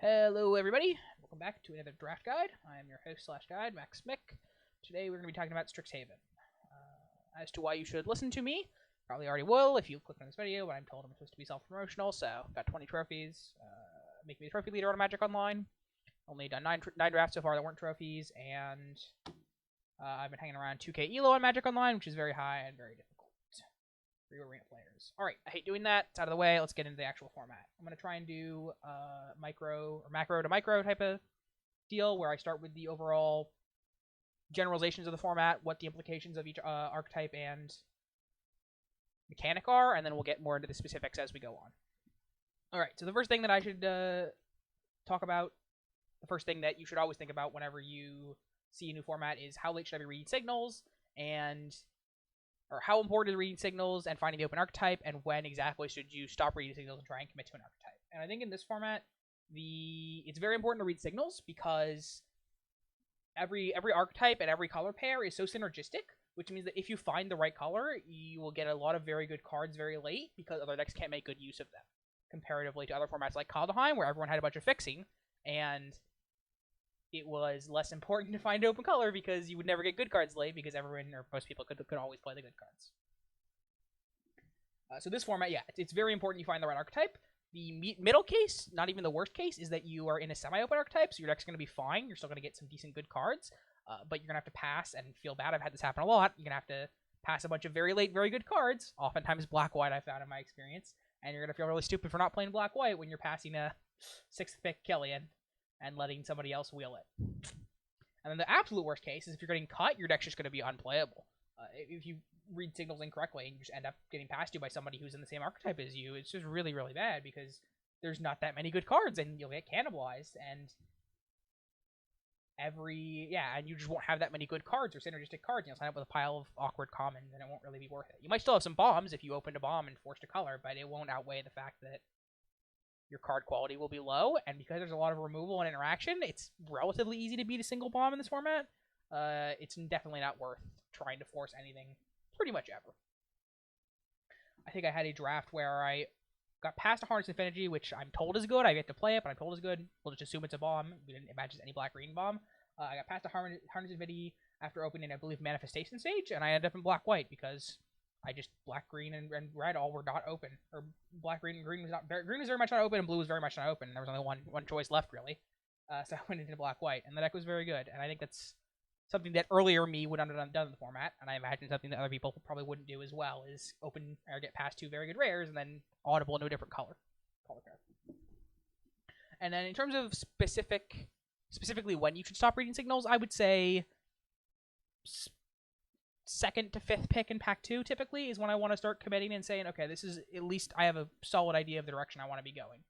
Hello, everybody. Welcome back to another draft guide. I am your host slash guide, Max Smick. Today we're going to be talking about Strixhaven. As to why you should listen to me, probably already will if you click on this video, but I'm told I'm supposed to be self-promotional, so got 20 trophies. Make me a trophy leader on Magic Online. Only done nine drafts so far that weren't trophies, and I've been hanging around 2k elo on Magic Online, which is very high and very difficult for your arena players. Alright, I hate doing that. It's out of the way. Let's get into the actual format. I'm going to try and do macro to micro type of deal where I start with the overall generalizations of the format, what the implications of each archetype and mechanic are, and then we'll get more into the specifics as we go on. Alright, so the first thing that I should talk about, the first thing that you should always think about whenever you see a new format is how late should I be reading signals, or how important is reading signals and finding the open archetype, and when exactly should you stop reading signals and try and commit to an archetype. And I think in this format, it's very important to read signals because every archetype and every color pair is so synergistic, which means that if you find the right color, you will get a lot of very good cards very late because other decks can't make good use of them, comparatively to other formats like Kaldheim, where everyone had a bunch of fixing, and it was less important to find open color because you would never get good cards late because everyone or most people could always play the good cards. So this format, yeah, it's very important you find the right archetype. The middle case, not even the worst case, is that you are in a semi-open archetype, so your deck's going to be fine. You're still going to get some decent good cards, but you're going to have to pass and feel bad. I've had this happen a lot. You're going to have to pass a bunch of very late, very good cards, oftentimes black-white, I've found in my experience, and you're going to feel really stupid for not playing black-white when you're passing a 6th pick Killian and letting somebody else wheel it. And then the absolute worst case is if you're getting cut, your deck's just going to be unplayable. If you read signals incorrectly and you just end up getting passed you by somebody who's in the same archetype as you, it's just really, really bad because there's not that many good cards and you'll get cannibalized, and and you just won't have that many good cards or synergistic cards. You'll sign up with a pile of awkward commons and it won't really be worth it. You might still have some bombs if you opened a bomb and forced a color, but it won't outweigh the fact that your card quality will be low, and because there's a lot of removal and interaction, it's relatively easy to beat a single bomb in this format. It's definitely not worth trying to force anything pretty much ever. I think I had a draft where I got past a Harness Infinity, which I'm told is good. I get to play it, but I'm told is good. We'll just assume it's a bomb. We didn't imagine any black-green bomb. I got past a Harness Infinity after opening, I believe, Manifestation Stage, and I ended up in black-white because I just black, green, and red all were not open, or black, green, and green was not. Green was very much not open, and blue was very much not open. There was only one choice left really, so I went into black, white, and the deck was very good. And I think that's something that earlier me would not have done in the format, and I imagine something that other people probably wouldn't do as well is open or get past two very good rares and then audible into a different color card. And then in terms of specifically when you should stop reading signals, I would say second to fifth pick in pack 2 typically is when I want to start committing and saying, okay, this is at least I have a solid idea of the direction I want to be going.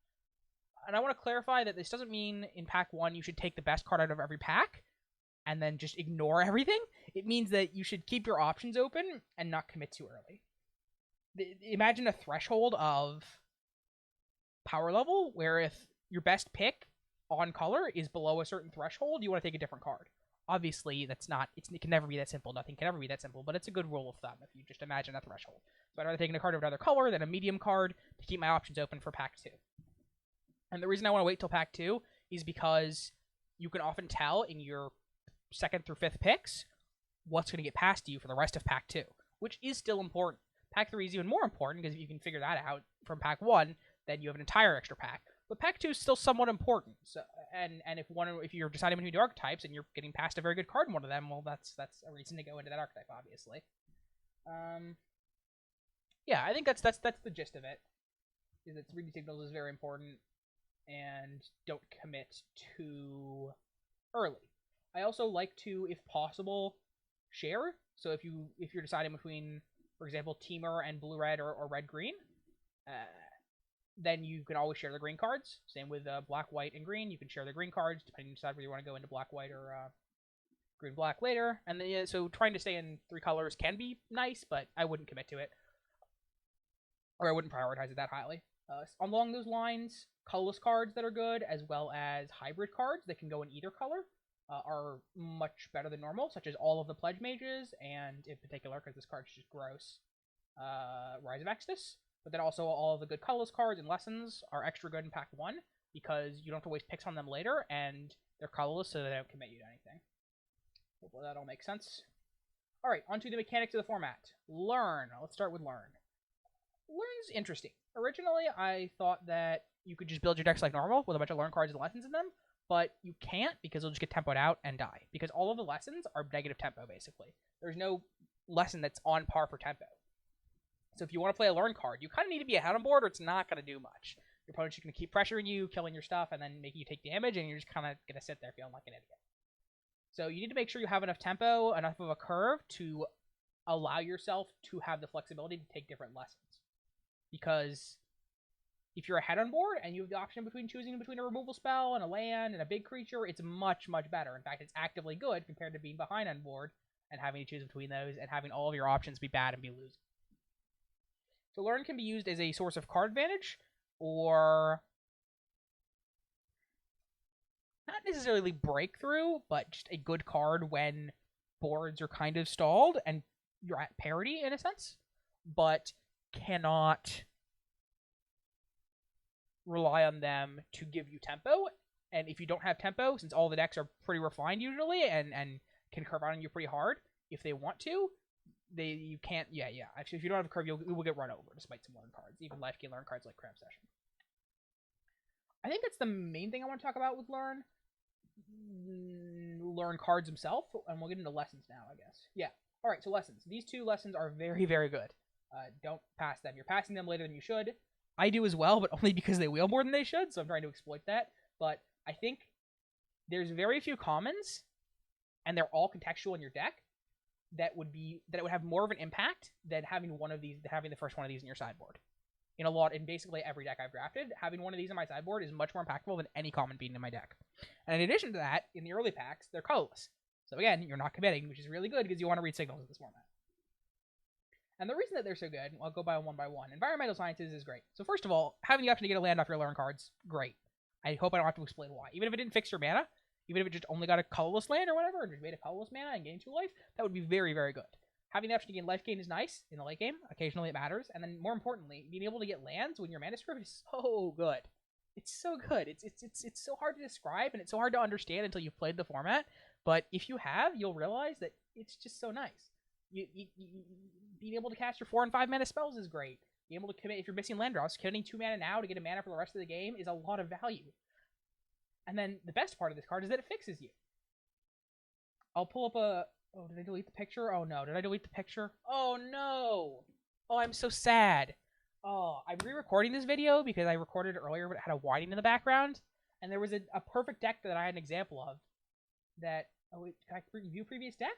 And I want to clarify that this doesn't mean in pack 1 you should take the best card out of every pack and then just ignore everything. It means that you should keep your options open and not commit too early. Imagine a threshold of power level where if your best pick on color is below a certain threshold, you want to take a different card. Obviously, it can never be that simple. Nothing can ever be that simple, but it's a good rule of thumb if you just imagine that threshold. So I'd rather take a card of another color than a medium card to keep my options open for pack 2. And the reason I want to wait till pack 2 is because you can often tell in your second through fifth picks what's going to get past you for the rest of pack 2, which is still important. Pack 3 is even more important because if you can figure that out from pack 1, then you have an entire extra pack. But pack 2 is still somewhat important. So, and if you're deciding between two archetypes and you're getting past a very good card in one of them, well, that's a reason to go into that archetype, obviously. Yeah, I think that's the gist of it. Is that reading signals is very important, and don't commit too early. I also like to, if possible, share. So if you're deciding between, for example, Teamer and blue-red or red-green, then you can always share the green cards. Same with black, white, and green. You can share the green cards, depending on whether you want to go into black, white, or green, black later. And then, so trying to stay in 3 colors can be nice, but I wouldn't commit to it. Or I wouldn't prioritize it that highly. Along those lines, colorless cards that are good, as well as hybrid cards that can go in either color, are much better than normal, such as all of the Pledge Mages, and in particular, because this card's just gross, Rise of Exodus. But then also all of the good colorless cards and lessons are extra good in pack 1. because you don't have to waste picks on them later, and they're colorless, so they don't commit you to anything. Hopefully that all makes sense. All right, onto the mechanics of the format. Learn. Let's start with Learn. Learn's interesting. Originally, I thought that you could just build your decks like normal with a bunch of Learn cards and lessons in them, but you can't because they'll just get tempoed out and die. Because all of the lessons are negative tempo, basically. There's no lesson that's on par for tempo. So if you want to play a Learn card, you kind of need to be ahead on board or it's not going to do much. Your opponent's just going to keep pressuring you, killing your stuff, and then making you take damage, and you're just kind of going to sit there feeling like an idiot. So you need to make sure you have enough tempo, enough of a curve to allow yourself to have the flexibility to take different lessons. Because if you're ahead on board and you have the option between choosing between a removal spell and a land and a big creature, it's much, much better. In fact, it's actively good compared to being behind on board and having to choose between those and having all of your options be bad and be losing. So Learn can be used as a source of card advantage, or not necessarily breakthrough, but just a good card when boards are kind of stalled and you're at parity in a sense, but cannot rely on them to give you tempo. And if you don't have tempo, since all the decks are pretty refined usually and can curve on you pretty hard if they want to, you can't. Actually, if you don't have a curve, you will get run over despite some Learn cards, even life gain Learn cards like Cramp Session. I think that's the main thing I want to talk about with Learn cards themselves, and we'll get into lessons now, I guess. Yeah. All right, so lessons. These two lessons are very, very good. Don't pass them. You're passing them later than you should. I do as well, but only because they wheel more than they should, so I'm trying to exploit that. But I think there's very few commons, and they're all contextual in your deck, that would have more of an impact than having the first one of these in your sideboard. In basically every deck I've drafted, having one of these in my sideboard is much more impactful than any common being in my deck. And in addition to that, in the early packs, they're colorless. So again, you're not committing, which is really good because you want to read signals in this format. And the reason that they're so good, I'll go by one by one. Environmental Sciences is great. So first of all, having the option to get a land off your Learn cards, great. I hope I don't have to explain why. Even if it didn't fix your mana, even if it just only got a colorless land or whatever, and just made a colorless mana and gained 2 life, that would be very, very good. Having the option to gain life gain is nice in the late game. Occasionally it matters. And then more importantly, being able to get lands when your mana script is so good. It's so good. It's so hard to describe, and it's so hard to understand until you've played the format. But if you have, you'll realize that it's just so nice. Being able to cast your 4 and 5 mana spells is great. Being able to commit, if you're missing land draws, committing 2 mana now to get a mana for the rest of the game is a lot of value. And then the best part of this card is that it fixes you. I'll pull up a... Oh, did I delete the picture? Oh, no. Did I delete the picture? Oh, no. Oh, I'm so sad. Oh, I'm re-recording this video because I recorded it earlier, but it had a whiting in the background. And there was a perfect deck that I had an example of that... Oh, wait. Can I view previous deck?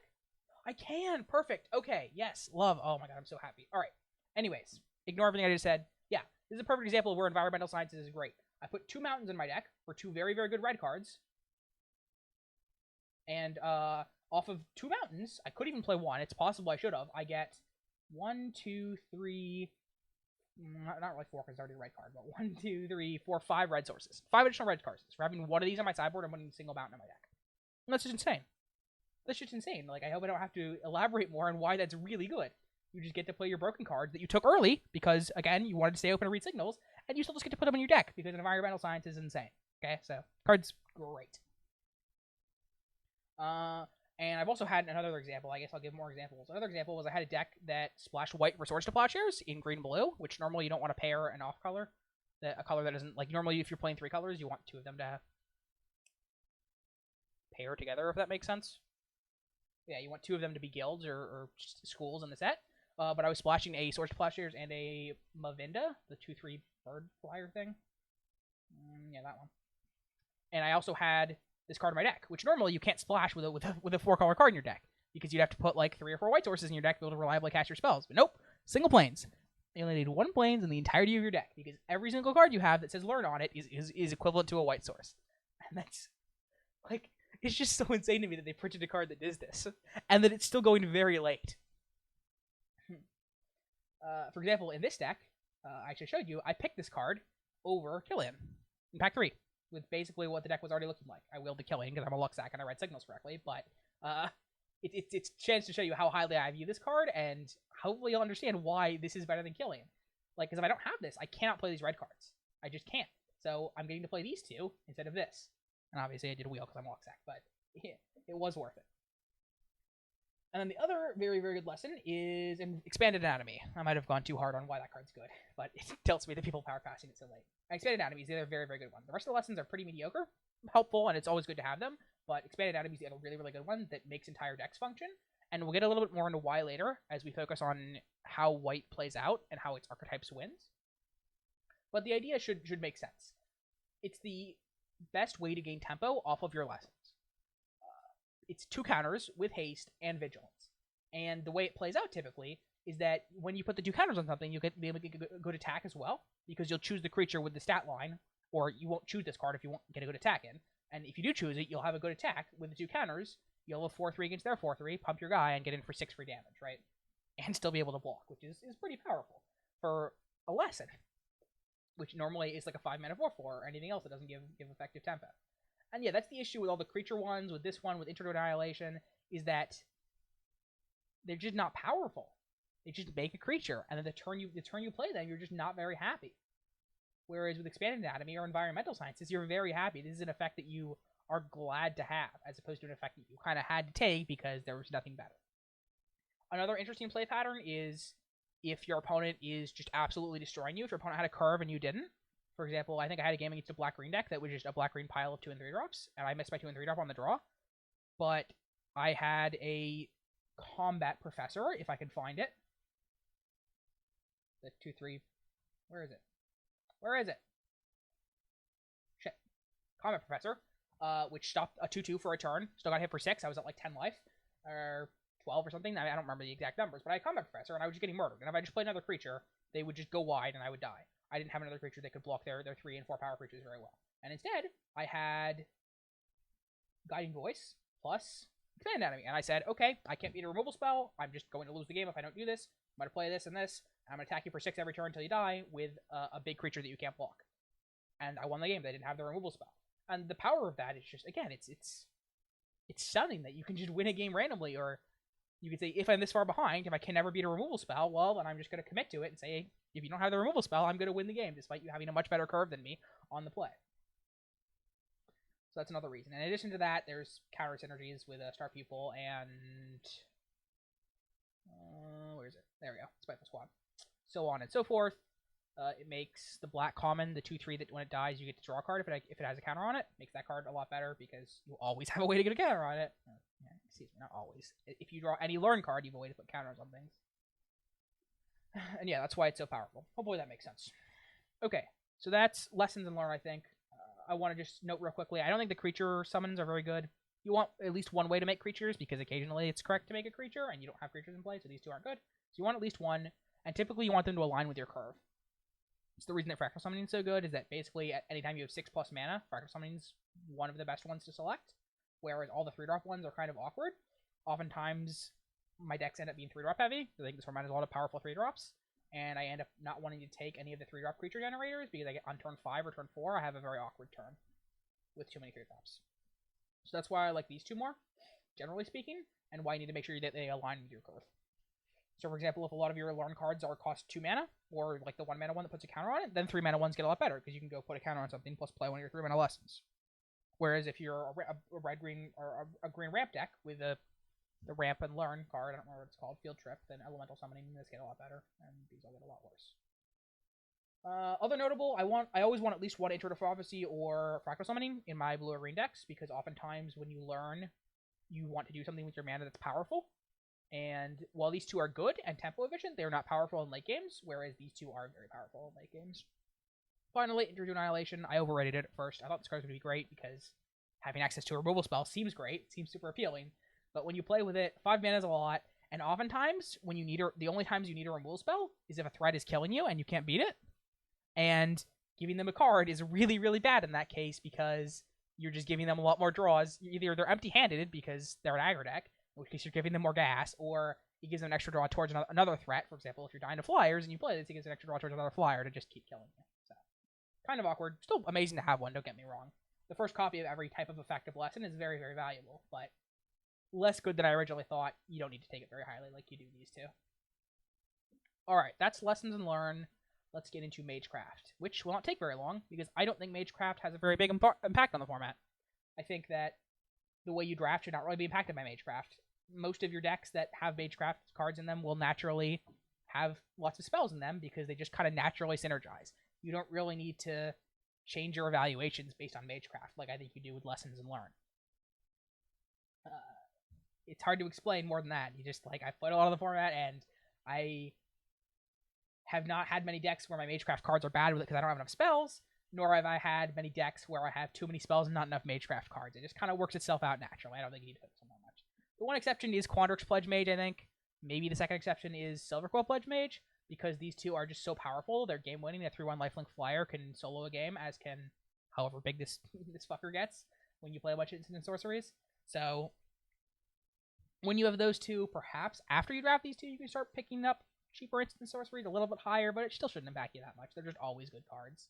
I can. Perfect. Okay. Yes. Love. Oh, my God. I'm so happy. All right. Anyways, ignore everything I just said. Yeah. This is a perfect example of where Environmental Sciences is great. I put 2 mountains in my deck for 2 very, very good red cards. And, off of 2 mountains, I could even play 1. It's possible I should have. I get 1, 2, 3, not really 4 because it's already a red card, but 1, 2, 3, 4, 5 red sources. 5 additional red cards for having one of these on my sideboard and one single mountain in my deck. And that's just insane. That's just insane. Like, I hope I don't have to elaborate more on why that's really good. You just get to play your broken cards that you took early because, again, you wanted to stay open and read signals, and you still just get to put them in your deck because Environmental Science is insane. Okay, so card's great. And I've also had another example. I guess I'll give more examples. Another example was I had a deck that splashed white for Swords to Plowshares in green and blue, which normally you don't want to pair an off color, a color that isn't, like, normally if you're playing 3 colors, you want 2 of them to pair together, if that makes sense. Yeah, you want 2 of them to be guilds or just schools in the set. But I was splashing a Swords to Plowshares and a Mavinda, the 2/3 bird flyer thing. Yeah, that one. And I also had this card in my deck, which normally you can't splash with a 4-color card in your deck because you'd have to put like 3 or 4 white sources in your deck to be able to reliably cast your spells. But nope, single planes. You only need 1 planes in the entirety of your deck because every single card you have that says Learn on it is equivalent to a white source. And that's, like, it's just so insane to me that they printed a card that does this and that it's still going very late. For example, in this deck, I actually showed you, I picked this card over Killian in pack 3. With basically what the deck was already looking like. I willed the Killian because I'm a luck sack and I read signals correctly, but it's a chance to show you how highly I view this card, and hopefully you'll understand why this is better than Killian. Like, because if I don't have this, I cannot play these red cards. I just can't. So I'm getting to play these two instead of this. And obviously I did wheel because I'm walk sack, but it was worth it. And then the other very, very good lesson is in Expanded Anatomy. I might have gone too hard on why that card's good, but it tells me that people power passing it so late. Expanded Anatomy is the other very, very good one. The rest of the lessons are pretty mediocre, helpful, and it's always good to have them, but Expanded Anatomy is the other really, really good one that makes entire decks function. And we'll get a little bit more into why later as we focus on how white plays out and how its archetypes wins. But the idea should make sense. It's the best way to gain tempo off of your lessons. It's 2 counters with haste and vigilance. And the way it plays out typically is that when you put the 2 counters on something, you get be able to get a good attack as well, because you'll choose the creature with the stat line, or you won't choose this card if you won't get a good attack in. And if you do choose it, you'll have a good attack with the 2 counters. You'll have 4-3 against their 4-3, pump your guy, and get in for 6 free damage, right? And still be able to block, which is pretty powerful for a lesson, which normally is like a 5-mana 4-4 or anything else that doesn't give effective tempo. And yeah, that's the issue with all the creature ones, with this one, with Intro to Annihilation, is that they're just not powerful. They just make a creature, and then the turn you play them, you're just not very happy. Whereas with Expanded Anatomy or Environmental Sciences, you're very happy. This is an effect that you are glad to have, as opposed to an effect that you kind of had to take because there was nothing better. Another interesting play pattern is if your opponent is just absolutely destroying you. If your opponent had a curve and you didn't. For example, I think I had a game against a black-green deck that was just a black-green pile of 2 and 3 drops, and I missed my 2 and 3 drop on the draw. But I had a Combat Professor, if I can find it. The 2-3... Where is it? Where is it? Shit. Combat Professor, which stopped a 2-2 for a turn. Still got hit for 6. I was at like 10 life. Or 12 or something. I don't remember the exact numbers, but I had Combat Professor, and I was just getting murdered. And if I just played another creature, they would just go wide, and I would die. I didn't have another creature that could block their 3 and 4 power creatures very well. And instead, I had Guiding Voice plus Expanded Anatomy. And I said, okay, I can't beat a removal spell. I'm just going to lose the game if I don't do this. I'm going to play this and this. And I'm going to attack you for 6 every turn until you die with a big creature that you can't block. And I won the game. They didn't have the removal spell. And the power of that is just, again, it's stunning that you can just win a game randomly. Or you could say, if I'm this far behind, if I can never beat a removal spell, well, then I'm just going to commit to it and say, hey, if you don't have the removal spell, I'm going to win the game, despite you having a much better curve than me on the play. So that's another reason. In addition to that, there's counter synergies with Star Pupil and... where is it? There we go. Spiteful Squad. So on and so forth. It makes the black common, the 2-3 that when it dies, you get to draw a card if it has a counter on it. Makes that card a lot better because you always have a way to get a counter on it. Excuse me, not always. If you draw any learn card, you have a way to put counters on things. And yeah, that's why it's so powerful. Hopefully that makes sense. Okay, so that's lessons and learn, I think. I want to just note real quickly, I don't think the creature summons are very good. You want at least one way to make creatures, because occasionally it's correct to make a creature, and you don't have creatures in play, so these two aren't good. So you want at least one, and typically you want them to align with your curve. It's the reason that Fractal Summoning is so good, is that basically at any time you have 6+ mana, Fractal Summoning is one of the best ones to select, whereas all the 3-drop ones are kind of awkward. Oftentimes, my decks end up being 3-drop heavy, so this format has a lot of powerful 3-drops, and I end up not wanting to take any of the 3-drop creature generators, because I get on turn 5 or turn 4, I have a very awkward turn with too many 3-drops. So that's why I like these two more, generally speaking, and why you need to make sure that they align with your curve. So for example, if a lot of your learn cards cost 2 mana, or like the 1 mana one that puts a counter on it, then 3 mana ones get a lot better, because you can go put a counter on something plus play one of your 3 mana lessons. Whereas if you're a red green or a green ramp deck with the ramp and learn card, I don't remember what it's called, field trip, then elemental summoning this get a lot better, and these will get a lot worse. Other notable, I always want at least one Intro to Prophecy or Fractal Summoning in my blue or green decks, because oftentimes when you learn, you want to do something with your mana that's powerful. And while these two are good and tempo efficient, they're not powerful in late games, whereas these two are very powerful in late games. Finally, Intro to Annihilation, I overrated it at first. I thought this card was going to be great because having access to a removal spell seems great, it seems super appealing. But when you play with it, 5 mana is a lot, and oftentimes, when you need the only times you need a removal spell is if a threat is killing you and you can't beat it. And giving them a card is really, really bad in that case, because you're just giving them a lot more draws. Either they're empty-handed because they're an aggro deck, in which case you're giving them more gas, or it gives them an extra draw towards another threat. For example, if you're dying to flyers and you play this, it gives an extra draw towards another flyer to just keep killing you. So, kind of awkward. Still amazing to have one, don't get me wrong. The first copy of every type of effective lesson is very, very valuable, but less good than I originally thought. You don't need to take it very highly like you do these two. Alright, that's lessons and learn. let's get into Magecraft, which will not take very long because I don't think Magecraft has a very big impact on the format. I think that the way you draft should not really be impacted by Magecraft. Most of your decks that have Magecraft cards in them will naturally have lots of spells in them because they just kind of naturally synergize. You don't really need to change your evaluations based on Magecraft like I think you do with Lessons and Learn. It's hard to explain more than that. You just, like, I've played a lot of the format, and I have not had many decks where my Magecraft cards are bad with it because I don't have enough spells, nor have I had many decks where I have too many spells and not enough Magecraft cards. It just kind of works itself out naturally. I don't think you need to focus on that much. The one exception is Quandrix Pledge Mage, I think. Maybe the second exception is Silverquill Pledge Mage, because these two are just so powerful. They're game-winning. That 3/1 lifelink flyer can solo a game, as can however big this fucker gets when you play a bunch of instant sorceries. So when you have those two, perhaps after you draft these two, you can start picking up cheaper instant sorceries a little bit higher, but it still shouldn't impact you that much. They're just always good cards.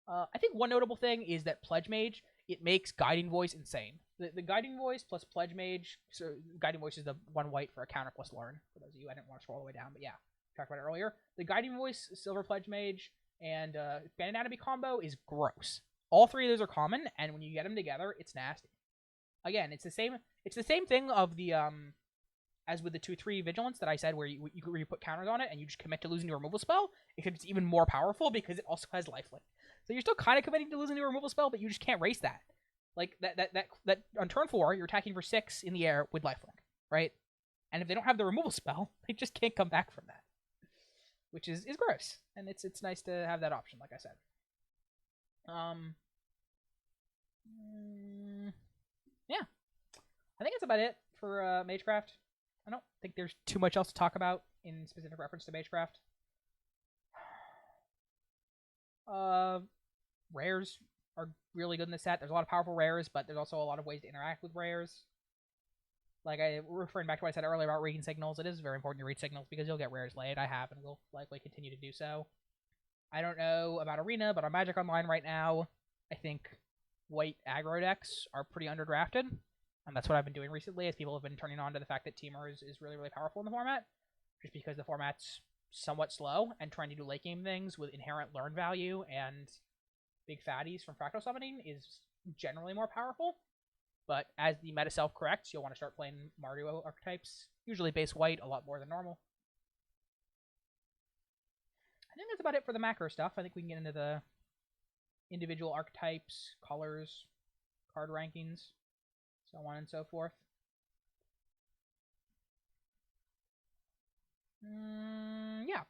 I think one notable thing is that Pledge Mage, it makes Guiding Voice insane. The Guiding Voice plus Pledge Mage, so Guiding Voice is the 1 white for a counter plus Learn, for those of you I didn't want to scroll all the way down, but yeah, talked about it earlier. The Guiding Voice, Silver Pledge Mage, and Band Anatomy combo is gross. All three of those are common, and when you get them together, it's nasty. Again, it's the same thing of the as with the 2/3 Vigilance that I said, where you put counters on it and you just commit to losing to a removal spell, except it's even more powerful because it also has lifelink. So you're still kind of committing to losing to a removal spell, but you just can't race that. Like that on turn 4, you're attacking for 6 in the air with lifelink, right? And if they don't have the removal spell, they just can't come back from that, which is gross. And it's nice to have that option, like I said. Yeah, I think that's about it for Magecraft. I don't think there's too much else to talk about in specific reference to Magecraft. Rares are really good in the set. There's a lot of powerful rares, but there's also a lot of ways to interact with rares. Like, referring back to what I said earlier about reading signals, it is very important to read signals because you'll get rares laid. I have and will likely continue to do so. I don't know about Arena, but on Magic Online right now, I think white aggro decks are pretty underdrafted. And that's what I've been doing recently, as people have been turning on to the fact that Temur is really, really powerful in the format, just because the format's somewhat slow, and trying to do late game things with inherent learn value and big fatties from Fractal Summoning is generally more powerful. But as the meta self-corrects, you'll want to start playing Mario archetypes, usually base white, a lot more than normal. I think that's about it for the macro stuff. I think we can get into the individual archetypes, colors, card rankings, so on and so forth. Yeah.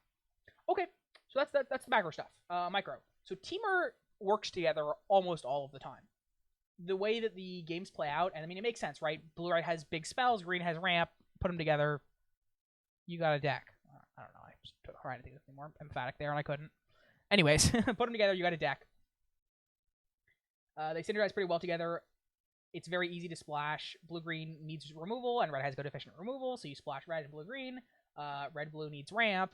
Okay. So that's the macro stuff. Micro. So Temur works together almost all of the time. The way that the games play out, and I mean, it makes sense, right? Blue-red has big spells, green has ramp. Put them together, you got a deck. I don't know. I just tried to think of something more emphatic there, and I couldn't. Anyways, put them together, you got a deck. They synergize pretty well together. It's very easy to splash. Blue-green needs removal, and red has good efficient removal, so you splash red and blue-green. Red-blue needs ramp,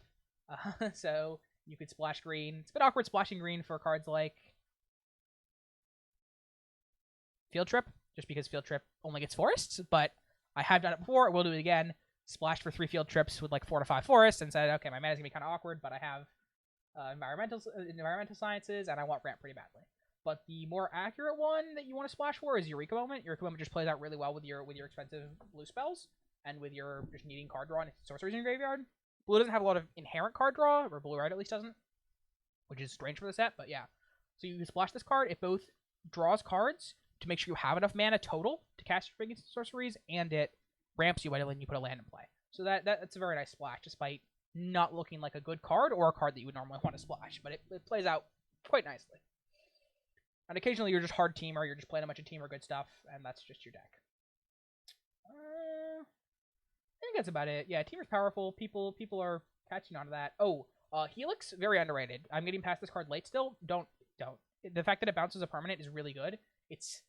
so you could splash green. It's a bit awkward splashing green for cards like Field Trip, just because Field Trip only gets forests, but I have done it before. I will do it again. Splashed for 3 Field Trips with like 4 to 5 forests, and said, okay, my mana's gonna be kind of awkward, but I have environmental sciences, and I want ramp pretty badly. But the more accurate one that you want to splash for is Eureka Moment. Eureka Moment just plays out really well with your expensive blue spells, and with your just needing card draw and sorceries in your graveyard. Blue doesn't have a lot of inherent card draw, or blue-red at least doesn't, which is strange for the set, but yeah. So you can splash this card. It both draws cards to make sure you have enough mana total to cast your big sorceries, and it ramps you by letting you put a land in play. So that's a very nice splash, despite not looking like a good card or a card that you would normally want to splash, but it plays out quite nicely. And occasionally you're just hard Temur, you're just playing a bunch of Temur good stuff, and that's just your deck. I think that's about it. Yeah, Temur's powerful. People are catching on to that. Oh, Helix, very underrated. I'm getting past this card late still. Don't. The fact that it bounces a permanent is really good. It's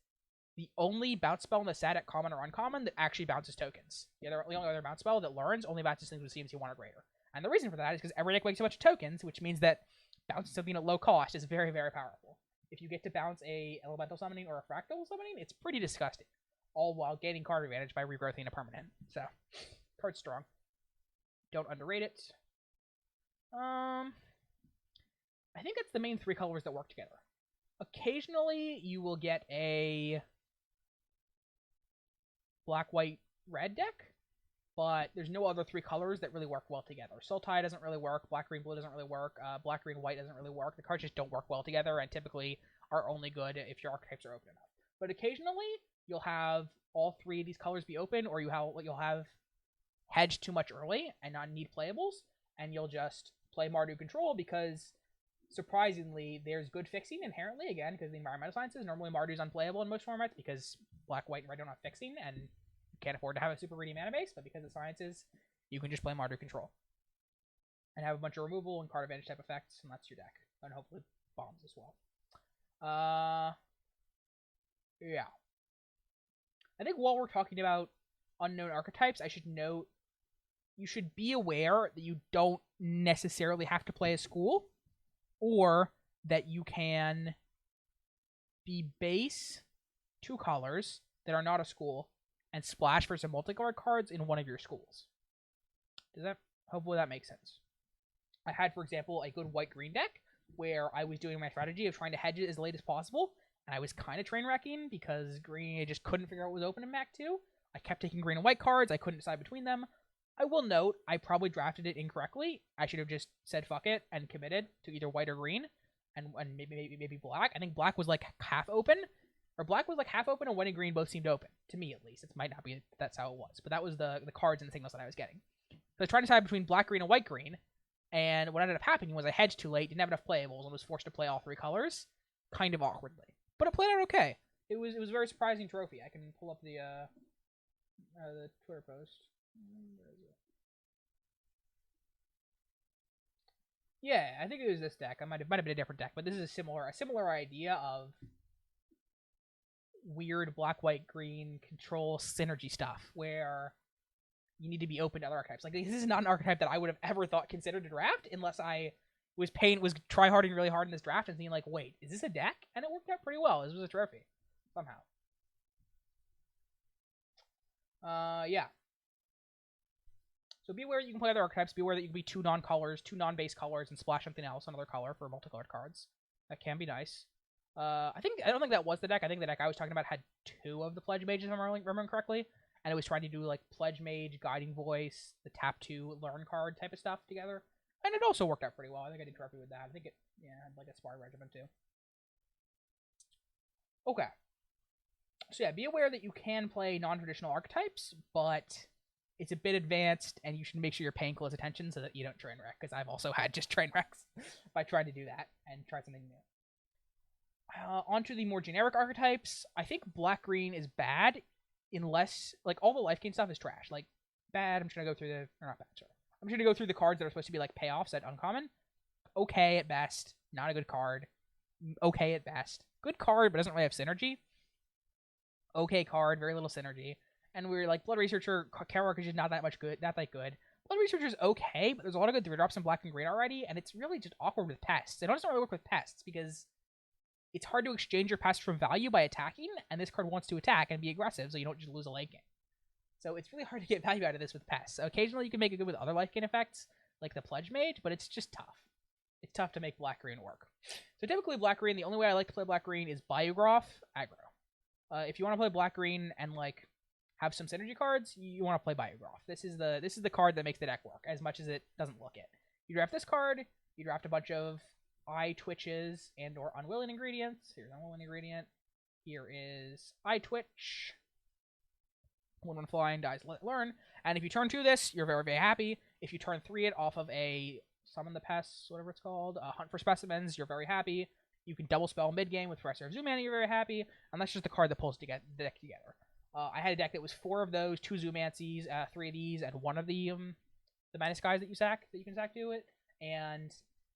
the only bounce spell in the set at common or uncommon that actually bounces tokens. The only other bounce spell that learns only bounces things with CMC 1 or greater. And the reason for that is because every deck makes a bunch of tokens, which means that bouncing something at low cost is very, very powerful. If you get to bounce a elemental summoning or a fractal summoning, it's pretty disgusting. All while gaining card advantage by regrowthing a permanent. So, card's strong. Don't underrate it. I think that's the main 3 colors that work together. Occasionally, you will get a black, white, red deck, but there's no other 3 colors that really work well together. Sultai doesn't really work. Black, green, blue doesn't really work. Black, green, white doesn't really work. The cards just don't work well together, and typically are only good if your archetypes are open enough. But occasionally, you'll have all 3 of these colors be open, or you'll have hedged too much early and not need playables, and you'll just play Mardu Control because, surprisingly, there's good fixing inherently, again, because the environmental sciences. Normally Mardu's unplayable in most formats because black, white, and red don't have fixing, and you can't afford to have a super greedy mana base, but because of sciences, you can just play Mardu Control. And have a bunch of removal and card advantage type effects, and that's your deck. And hopefully bombs as well. Yeah. I think while we're talking about unknown archetypes, I should note you should be aware that you don't necessarily have to play a school, or that you can be base 2 colors that are not a school and splash for some multicolored cards in one of your schools. Hopefully that makes sense. I had, for example, a good white-green deck where I was doing my strategy of trying to hedge it as late as possible, and I was kind of train wrecking because green, I just couldn't figure out what was open in Mac 2. I kept taking green and white cards. I couldn't decide between them. I will note, I probably drafted it incorrectly. I should have just said fuck it and committed to either white or green, and maybe black. I think black was like half open, or black was like half open, and white and green both seemed open, to me at least. It might not be that's how it was, but that was the cards and the signals that I was getting. So I was trying to decide between black, green, and white, green, and what ended up happening was I hedged too late, didn't have enough playables, and was forced to play all 3 colors, kind of awkwardly. But it played out okay. It was a very surprising trophy. I can pull up the Twitter post. Where is it? Yeah, I think it was this deck. It might have been a different deck, but this is a similar idea of weird black, white, green control synergy stuff where you need to be open to other archetypes. Like, this is not an archetype that I would have ever considered to draft unless I was try-harding really hard in this draft and seeing like, wait, is this a deck? And it worked out pretty well. This was a trophy somehow. Yeah. So be aware you can play other archetypes. Be aware that you can be 2 non-colors, 2 non-base colors, and splash something else, another color for multicolored cards. That can be nice. I don't think that was the deck. I think the deck I was talking about had 2 of the Pledge Mages, if I'm remembering correctly, and it was trying to do like Pledge Mage, Guiding Voice, the tap 2 learn card type of stuff together, and it also worked out pretty well. I think I did trophy with that. I think it had like a Spar Regiment too. Okay. So yeah, be aware that you can play non-traditional archetypes, but it's a bit advanced, and you should make sure you're paying close attention so that you don't train wreck, because I've also had just train wrecks by trying to do that and try something new. Onto the more generic archetypes, I think black-green is bad, unless, like, all the life gain stuff is trash. Like, bad, I'm just going to go through not bad, sorry. I'm just going to go through the cards that are supposed to be, like, payoffs at uncommon. Okay at best, not a good card. Okay at best. Good card, but doesn't really have synergy. Okay card, very little synergy. And we were like, Blood Researcher, Carrock is just not that good. Blood Researcher's okay, but there's a lot of good 3-drops in black and green already, and it's really just awkward with pests. It doesn't really work with pests, because it's hard to exchange your pest from value by attacking, and this card wants to attack and be aggressive, so you don't just lose a life gain. So it's really hard to get value out of this with pests. So occasionally you can make it good with other life gain effects, like the Pledge Mage, but it's just tough. It's tough to make black-green work. So typically black-green, the only way I like to play black-green is Biograph, aggro. If you want to play black-green and, like, have some synergy cards, you want to play Biograph. This is the card that makes the deck work, as much as it doesn't look it. You draft this card, you draft a bunch of eye twitches and or unwilling ingredients. Here's an unwilling ingredient. Here is eye twitch. When flying, dies, learn. And if you turn 2 this, you're very, very happy. If you turn 3 it off of a summon the pests, whatever it's called, hunt for specimens, you're very happy. You can double spell mid-game with Professor of Zoo Mana, you're very happy. And that's just the card that pulls the deck together. I had a deck that was 4 of those, 2 Zoomancies, 3 of these, and 1 of the Mana Skies that you can sack to it. And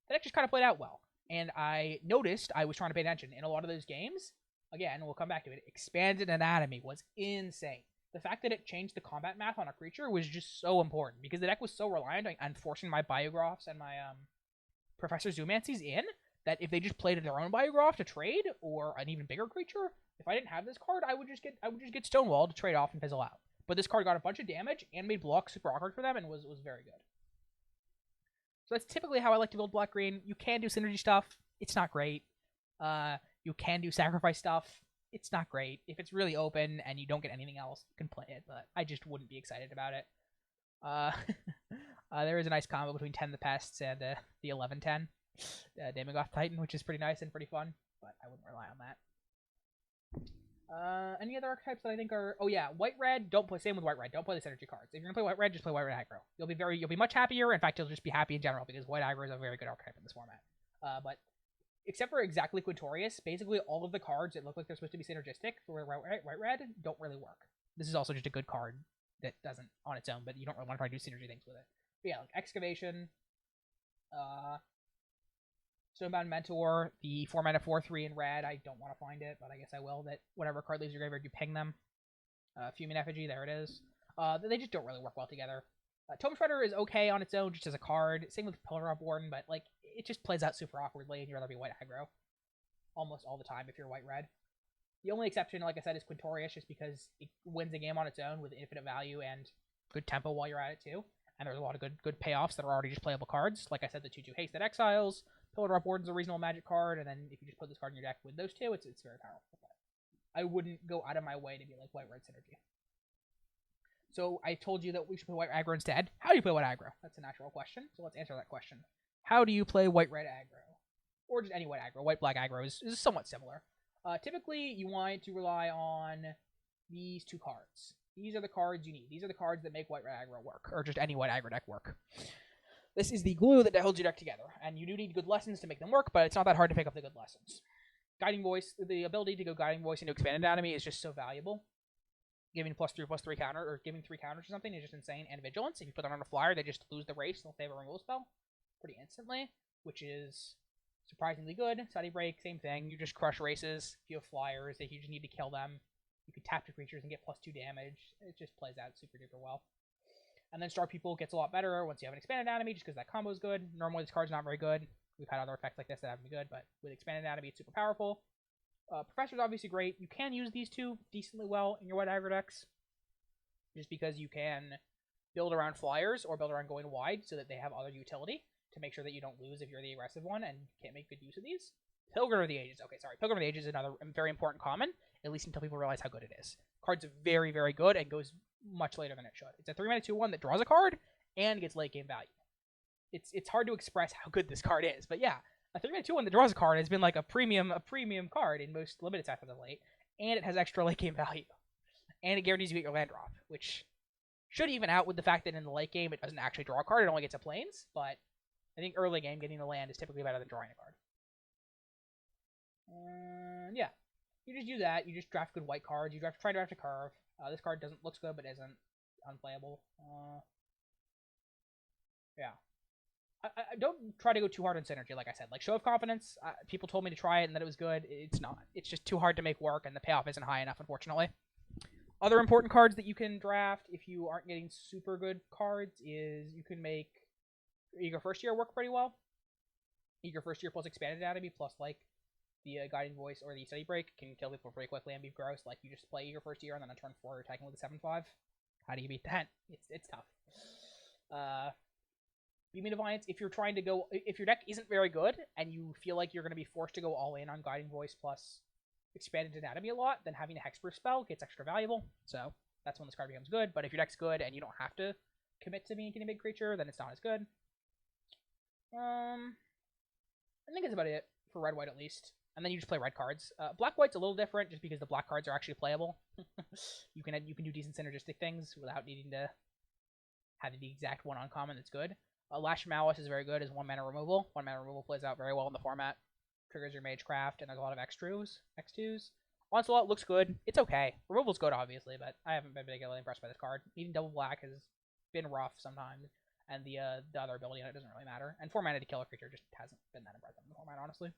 the deck just kind of played out well. And I noticed I was trying to pay attention. In a lot of those games, again, we'll come back to it, Expanded Anatomy was insane. The fact that it changed the combat math on a creature was just so important, because the deck was so reliant on forcing my Biographs and my Professor Zoomancies in, that if they just played their own Biograph to trade, or an even bigger creature, if I didn't have this card, I would just get Stonewalled to trade off and fizzle out. But this card got a bunch of damage and made block super awkward for them, and was very good. So that's typically how I like to build black-green. You can do synergy stuff. It's not great. You can do sacrifice stuff. It's not great. If it's really open and you don't get anything else, you can play it, but I just wouldn't be excited about it. There is a nice combo between 10 the Pests and the 11-10 Daemogoth Titan, which is pretty nice and pretty fun, but I wouldn't rely on that. Any other archetypes that I think are... Oh yeah, white-red, don't play... Same with white-red, don't play the synergy cards. If you're gonna play white-red, just play white-red aggro. You'll be much happier. In fact, you'll just be happy in general, because white aggro is a very good archetype in this format. But except for exactly Quintorius, basically all of the cards that look like they're supposed to be synergistic for white-red don't really work. This is also just a good card that doesn't on its own, but you don't really want to try to do synergy things with it. But yeah, like Excavation, Stonebound Mentor, the 4-mana 4/3 in red. I don't want to find it, but I guess I will. That whatever card leaves your graveyard, you ping them. Fuming Effigy, there it is. They just don't really work well together. Tome Shredder is okay on its own, just as a card. Same with Pillar of Warden, but like it just plays out super awkwardly, and you'd rather be white aggro almost all the time if you're white-red. The only exception, like I said, is Quintorius, just because it wins a game on its own with infinite value and good tempo while you're at it too. And there's a lot of good payoffs that are already just playable cards. Like I said, the 2/2 haste that exiles. Pillar of Warden's a reasonable magic card, and then if you just put this card in your deck with those two, it's very powerful. But I wouldn't go out of my way to be like white-red synergy. So I told you that we should play white aggro instead. How do you play white aggro? That's a natural question. So let's answer that question. How do you play white-red aggro? Or just any white aggro. White-black aggro is somewhat similar. Typically, you want to rely on these two cards. These are the cards you need. These are the cards that make white-red aggro work, or just any white aggro deck work. This is the glue that holds your deck together, and you do need good lessons to make them work, but it's not that hard to pick up the good lessons. Guiding Voice, the ability to go Guiding Voice into Expanded Anatomy is just so valuable. Giving +3/+3 counter, or giving 3 counters or something is just insane. And Vigilance, if you put them on a flyer, they just lose the race unless they have a removal spell pretty instantly, which is surprisingly good. Study Break, same thing. You just crush races. If you have flyers, if you just need to kill them, you can tap your creatures and get +2 damage. It just plays out super duper well. And then Star People gets a lot better once you have an Expanded Anatomy, just because that combo is good. Normally this card's not very good. We've had other effects like this that haven't been good, but with Expanded Anatomy, it's super powerful. Professor's obviously great. You can use these two decently well in your white aggro decks, just because you can build around flyers or build around going wide so that they have other utility to make sure that you don't lose if you're the aggressive one and can't make good use of these. Pilgrim of the Ages. Okay, sorry. Pilgrim of the Ages is another very important common, at least until people realize how good it is. Card's very, very good and goes much later than it should. It's a 3-mana 2/1 that draws a card and gets late game value. It's hard to express how good this card is, but yeah, a 3-mana 2/1 that draws a card has been like a premium card in most limited sets as of late, and it has extra late game value. And it guarantees you get your land drop, which should even out with the fact that in the late game it doesn't actually draw a card, it only gets a plains, but I think early game getting the land is typically better than drawing a card. Yeah, you just do that. You just draft good white cards. You try to draft a curve. This card looks good, but isn't unplayable. Yeah. I don't try to go too hard on synergy, like I said. Like, Show of Confidence, people told me to try it and that it was good. It's not. It's just too hard to make work, and the payoff isn't high enough, unfortunately. Other important cards that you can draft if you aren't getting super good cards is you can make Eager First Year work pretty well. Eager First Year plus Expanded Anatomy plus, like, the Guiding Voice or the Study Break can kill people pretty quickly and be gross. Like, you just play Eager First Year and then on turn 4 you're attacking with a 7/5. How do you beat that? It's tough. Beaming Defiance, if you're trying to go... If your deck isn't very good and you feel like you're going to be forced to go all in on Guiding Voice plus Expanded Anatomy a lot, then having a Hexproof spell gets extra valuable. So that's when this card becomes good. But if your deck's good and you don't have to commit to making a big creature, then it's not as good. I think that's about it for red-white at least. And then you just play red cards. Black-white's a little different just because the black cards are actually playable. you can do decent synergistic things without needing to have the exact one uncommon that's good. Lash of Malice is very good as 1-mana removal. 1-mana removal plays out very well in the format. Triggers your Magecraft, and there's a lot of X2s. Onslaught looks good. It's okay. Removal's good, obviously, but I haven't been particularly impressed by this card. Needing double black has been rough sometimes, and the other ability on it doesn't really matter. And 4 mana to kill a creature just hasn't been that impressive in the format, honestly.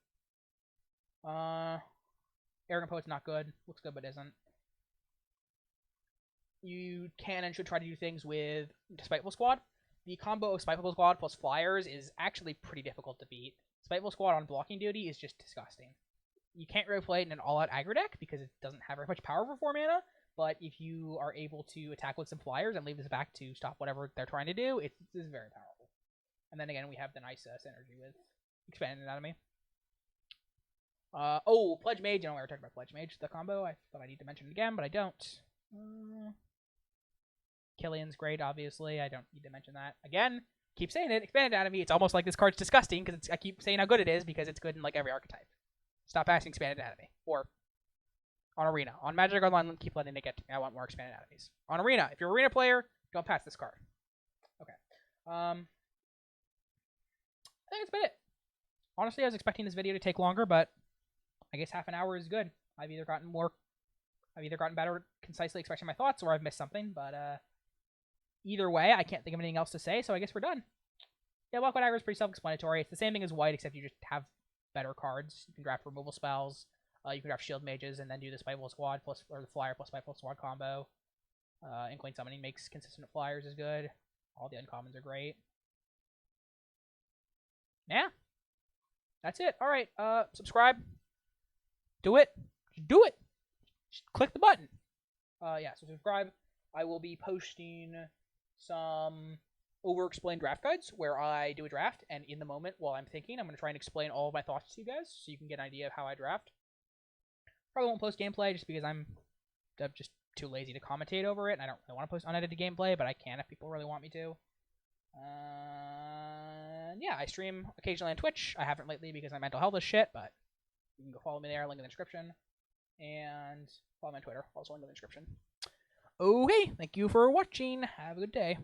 Arrogant Poet's not good. Looks good, but isn't. You can and should try to do things with Spiteful Squad. The combo of Spiteful Squad plus Flyers is actually pretty difficult to beat. Spiteful Squad on blocking duty is just disgusting. You can't really play it in an all-out aggro deck because it doesn't have very much power for 4 mana, but if you are able to attack with some Flyers and leave this back to stop whatever they're trying to do, it's very powerful. And then again, we have the nice synergy with Expanded Anatomy. Oh, Pledge Mage. I know I already talked about Pledge Mage, the combo. I thought I need to mention it again, but I don't. Killian's great, obviously. I don't need to mention that. Again, keep saying it. Expanded Anatomy. It's almost like this card's disgusting because I keep saying how good it is because it's good in like every archetype. Stop asking Expanded Anatomy. Or on Arena. On Magic Online, keep letting it get to me. I want more Expanded Anatomies. On Arena, if you're an Arena player, don't pass this card. Okay. I think that's about it. Honestly, I was expecting this video to take longer, but I guess half an hour is good. I've either gotten better at concisely expressing my thoughts, or I've missed something. But either way, I can't think of anything else to say, so I guess we're done. Yeah, Black White Aggro is pretty self-explanatory. It's the same thing as White, except you just have better cards. You can draft removal spells. You can draft Shield Mages, and then do the Spiteful Squad plus or the Flyer plus Spiteful Squad combo. Inkling Summoning makes consistent flyers is good. All the uncommons are great. Yeah, that's it. All right, subscribe. Do it. Just do it. Just click the button. Yeah, so subscribe. I will be posting some over-explained draft guides where I do a draft, and in the moment while I'm thinking, I'm going to try and explain all of my thoughts to you guys so you can get an idea of how I draft. Probably won't post gameplay just because I'm just too lazy to commentate over it, and I don't really want to post unedited gameplay, but I can if people really want me to. Yeah, I stream occasionally on Twitch. I haven't lately because my mental health is shit, but you can go follow me there, link in the description. And follow me on Twitter, also link in the description. Okay, thank you for watching. Have a good day.